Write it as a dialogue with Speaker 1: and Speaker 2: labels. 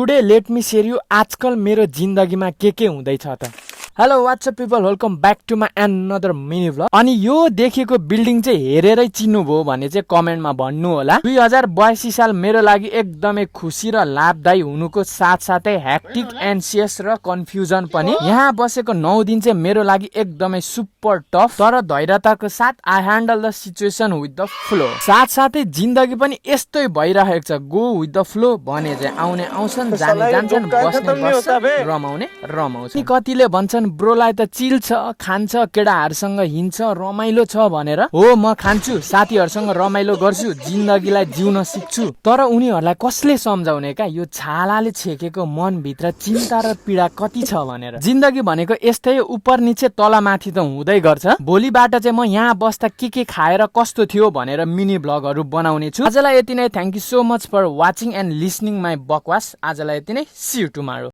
Speaker 1: Today let me share you आजकल मेरो जिन्दगीमा के हुँदैछ त। Hello what's up people, welcome back to my another mini vlog. अनि यो देखेको बिल्डिङ चाहिँ हेरेरै चिन्नुभयो भने चाहिँ कमेन्टमा भन्नु होला। 2082 साल मेरो लागि एकदमै खुसी र लाभदायी हुनुको साथसाथै हेक्टिक, एन्सियस र कन्फ्युजन पनि। यहाँ बसेको 9 दिन चाहिँ मेरो लागि एकदमै सुपर टफ, तर धैर्यताको साथ I handle the situation with the flow. साथसाथै जिन्दगी पनि यस्तै भइरहेको छ, गो विथ द फ्लो भने चाहिँ आउने आउँछन्, जाने जान्छन्, बस्ने बस्छन्, रमाउने रमाउँछन्। कतिले भन्छन् ब्रोलाई त चिल छ, खान्छ, केटाहरूसँग हिँड्छ, रमाइलो छ भनेर। हो, म खान्छु, साथीहरूसँग रमाइलो गर्छु, जिन्दगीलाई जिउन सिक्छु, तर उनीहरूलाई कसले सम्झाउने क्या यो छालाले छेकेको मनभित्र चिन्ता र पीडा कति छ भनेर। जिन्दगी भनेको यस्तै उपर निचे तल माथि त हुँदै गर्छ। भोलिबाट चाहिँ म यहाँ बस्दा के खाएर कस्तो थियो भनेर मिनी भ्लगहरू बनाउने छु। आजलाई यति नै। Thank you so much for watching and listening my बकवास। आजलाई यति नै। See you tomorrow.